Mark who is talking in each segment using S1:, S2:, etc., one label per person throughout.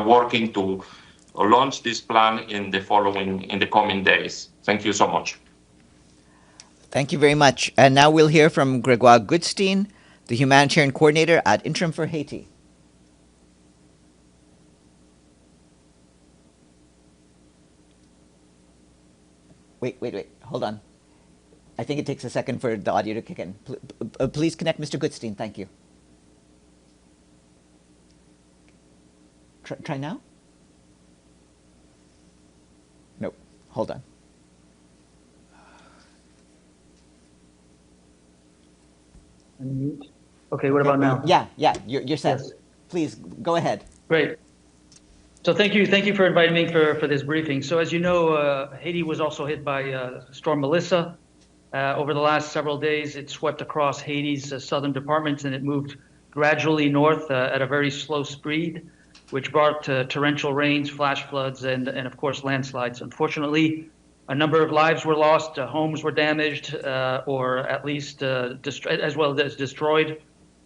S1: working to launch this plan in the coming days. Thank you so much.
S2: Thank you very much. And now we'll hear from Gregoire Goodstein, the humanitarian coordinator at Interim for Haiti. Wait. Hold on. I think it takes a second for the audio to kick in. Please connect Mr. Goodstein. Thank you. Try now? Nope. Hold on.
S3: Unmute. Okay, what about now?
S2: Yeah, you're set. Yes. Please go ahead.
S3: Great. So thank you for inviting me for this briefing. So as you know, Haiti was also hit by Storm Melissa. Over the last several days, it swept across Haiti's southern departments, and it moved gradually north at a very slow speed, which brought torrential rains, flash floods, and of course landslides. Unfortunately, a number of lives were lost, homes were damaged, or at least as well as destroyed.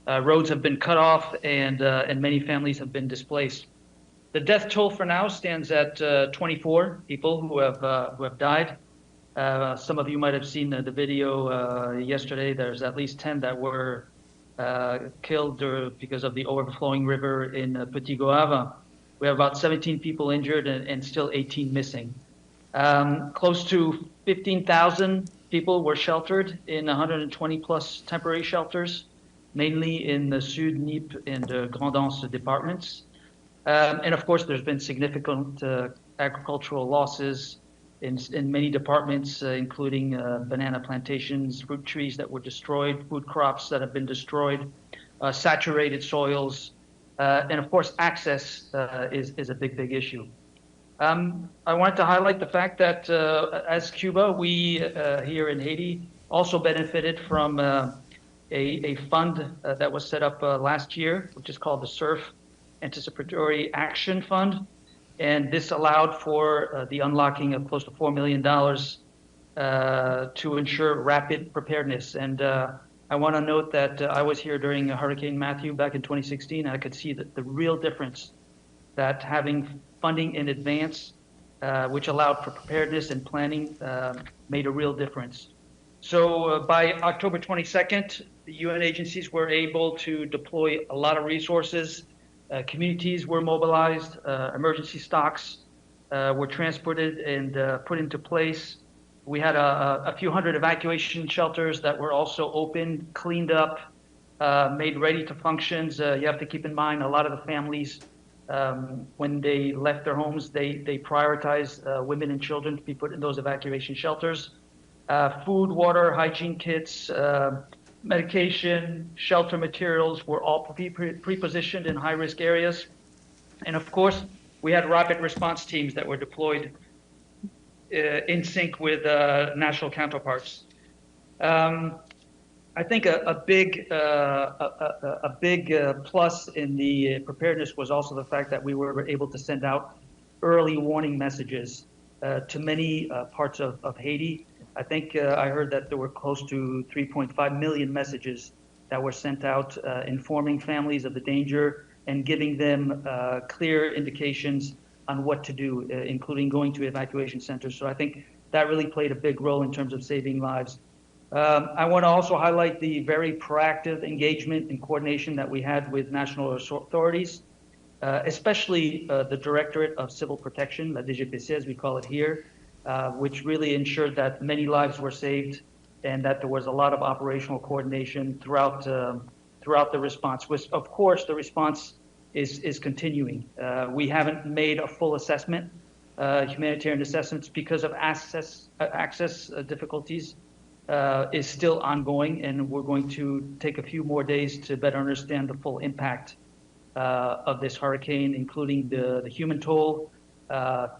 S3: Roads have been cut off, and many families have been displaced. The death toll for now stands at 24 people who have died. Some of you might have seen the video yesterday. There's at least 10 that were killed because of the overflowing river in Petit Goava. We have about 17 people injured and still 18 missing. Close to 15,000 people were sheltered in 120 plus temporary shelters, mainly in the Sud, Nip, and Grand Anse departments. And of course, there's been significant agricultural losses in many departments, including banana plantations, fruit trees that were destroyed, food crops that have been destroyed, saturated soils, and of course, access is a big issue. I wanted to highlight the fact that as Cuba, we here in Haiti also benefited from a fund that was set up last year, which is called the SURF Anticipatory Action Fund. And this allowed for the unlocking of close to $4 million to ensure rapid preparedness. And I want to note that I was here during Hurricane Matthew back in 2016, and I could see that the real difference that having funding in advance, which allowed for preparedness and planning, made a real difference. So by October 22nd, the UN agencies were able to deploy a lot of resources. Communities were mobilized, emergency stocks were transported and put into place. We had a few hundred evacuation shelters that were also opened, cleaned up, made ready to functions. You have to keep in mind a lot of the families, when they left their homes, they prioritized women and children to be put in those evacuation shelters. Food, water, hygiene kits, medication, shelter materials were all pre-positioned in high-risk areas. And of course, we had rapid response teams that were deployed in sync with national counterparts. I think a big plus in the preparedness was also the fact that we were able to send out early warning messages to many parts of Haiti. I think I heard that there were close to 3.5 million messages that were sent out informing families of the danger and giving them clear indications on what to do, including going to evacuation centers. So I think that really played a big role in terms of saving lives. I want to also highlight the very proactive engagement and coordination that we had with national authorities, especially the Directorate of Civil Protection, la DGPC as we call it here, which really ensured that many lives were saved and that there was a lot of operational coordination throughout the response. Which, of course, the response is continuing. We haven't made a full assessment, humanitarian assessments, because of access difficulties is still ongoing, and we're going to take a few more days to better understand the full impact of this hurricane, including the human toll,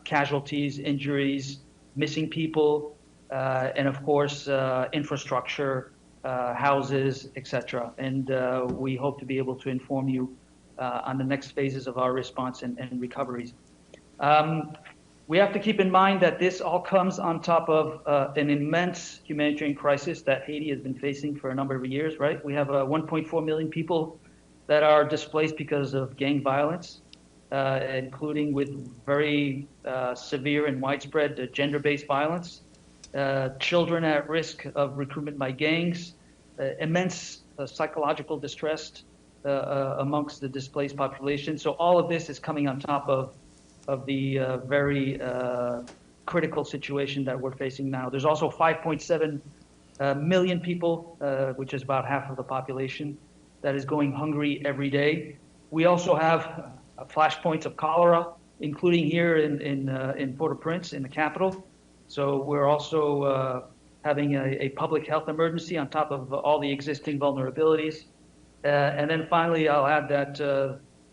S3: casualties, injuries, missing people, and of course, infrastructure, houses, etc. And we hope to be able to inform you on the next phases of our response and recoveries. We have to keep in mind that this all comes on top of an immense humanitarian crisis that Haiti has been facing for a number of years, right? We have 1.4 million people that are displaced because of gang violence. including with very severe and widespread gender-based violence, children at risk of recruitment by gangs, immense psychological distress amongst the displaced population. So all of this is coming on top of the very critical situation that we're facing now. There's also 5.7 million people, which is about half of the population, that is going hungry every day. We also have flashpoints of cholera, including here in Port-au-Prince, in the capital. So we're also having a public health emergency on top of all the existing vulnerabilities. And then finally, I'll add that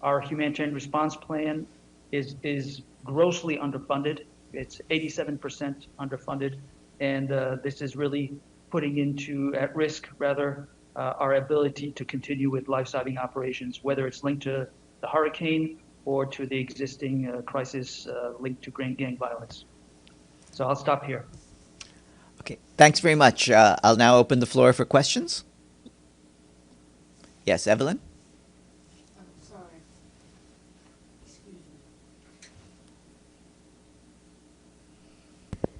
S3: our humanitarian response plan is grossly underfunded. It's 87% underfunded, and this is really putting at risk, our ability to continue with life-saving operations, whether it's linked to the hurricane or to the existing crisis linked to gang violence. So I'll stop here.
S2: Okay, thanks very much. I'll now open the floor for questions. Yes, Evelyn?
S4: I'm sorry. Excuse me.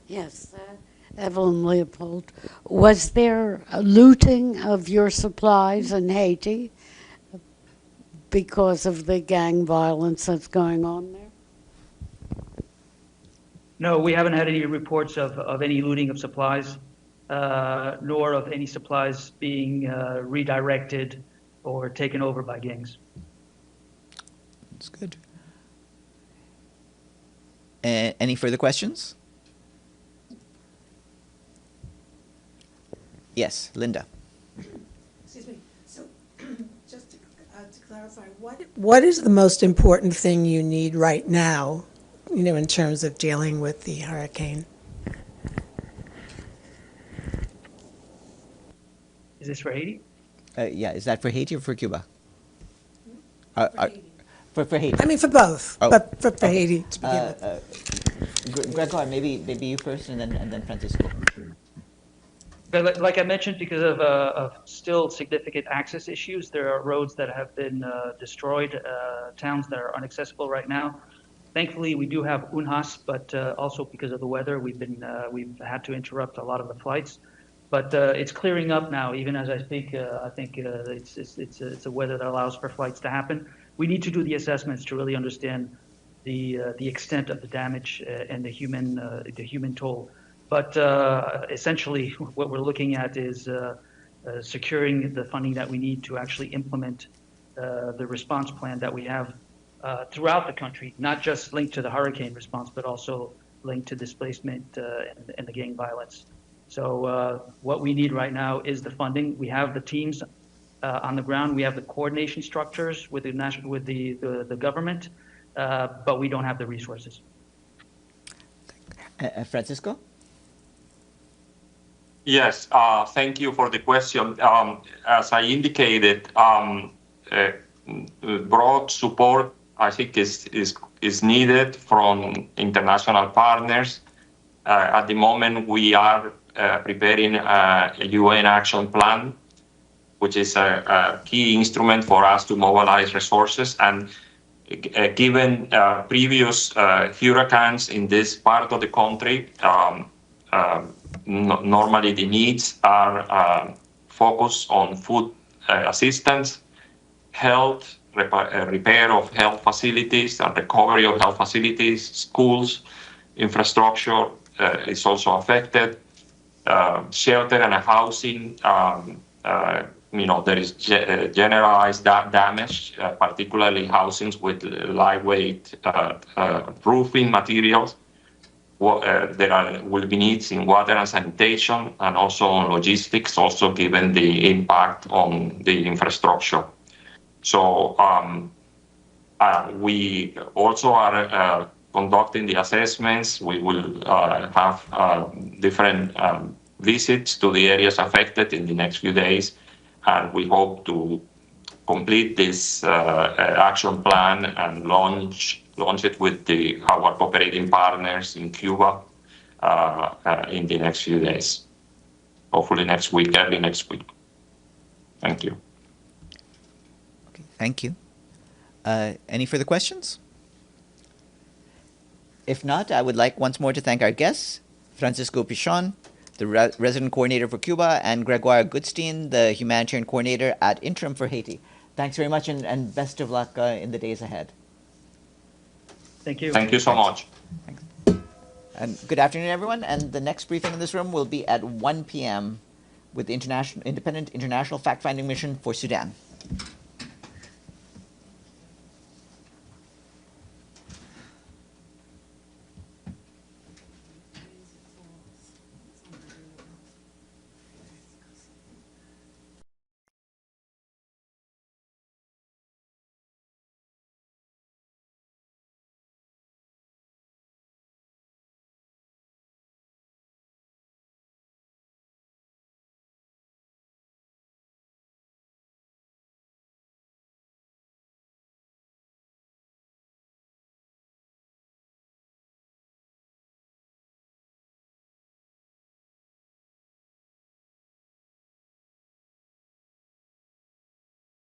S4: Yes, Evelyn Leopold. Was there a looting of your supplies in Haiti because of the gang violence that's going on there?
S3: No, we haven't had any reports of any looting of supplies, nor of any supplies being redirected or taken over by gangs.
S2: That's good. Any further questions? Yes, Linda.
S5: Excuse me. So, just to clarify, what is the most important thing you need right now, in terms of dealing with the hurricane?
S3: Is this for Haiti?
S2: Yeah, is that for Haiti or for Cuba?
S5: For Haiti.
S2: For Haiti.
S5: I mean, for both,
S2: Oh.
S5: but for Haiti to begin with.
S2: Gregoire, maybe you first, and then Francisco.
S3: But like I mentioned, because of still significant access issues, there are roads that have been destroyed, towns that are inaccessible right now. Thankfully, we do have UNHAS, but also because of the weather, we've had to interrupt a lot of the flights. But it's clearing up now, even as I speak. I think it's a weather that allows for flights to happen. We need to do the assessments to really understand the extent of the damage and the human toll. But essentially, what we're looking at is securing the funding that we need to actually implement the response plan that we have throughout the country, not just linked to the hurricane response, but also linked to displacement and the gang violence. So what we need right now is the funding. We have the teams on the ground. We have the coordination structures with the government, but we don't have the resources.
S2: Francisco?
S1: Yes, thank you for the question. As I indicated, broad support, I think, is needed from international partners. At the moment, we are preparing a UN action plan, which is a key instrument for us to mobilize resources. And given previous hurricanes in this part of the country, normally the needs are focused on food assistance, health, repair of health facilities, and recovery of health facilities, schools, infrastructure is also affected, shelter and housing. There is generalized damage, particularly housings with lightweight roofing materials. There will be needs in water and sanitation, and also on logistics, also given the impact on the infrastructure. So we also are conducting the assessments. We will have different visits to the areas affected in the next few days, and we hope to complete this action plan and launch it with our cooperating partners in Cuba in the next few days. Hopefully next week, early next week. Thank you.
S2: Okay, thank you. Any further questions? If not, I would like once more to thank our guests, Francisco Pichon, the resident coordinator for Cuba, and Gregoire Goodstein, the humanitarian coordinator at Interim for Haiti. Thanks very much, and best of luck in the days ahead.
S3: Thank you.
S1: Thank you so much.
S2: Thanks. And good afternoon, everyone. And the next briefing in this room will be at 1 p.m. with the Independent International Fact-Finding Mission for Sudan.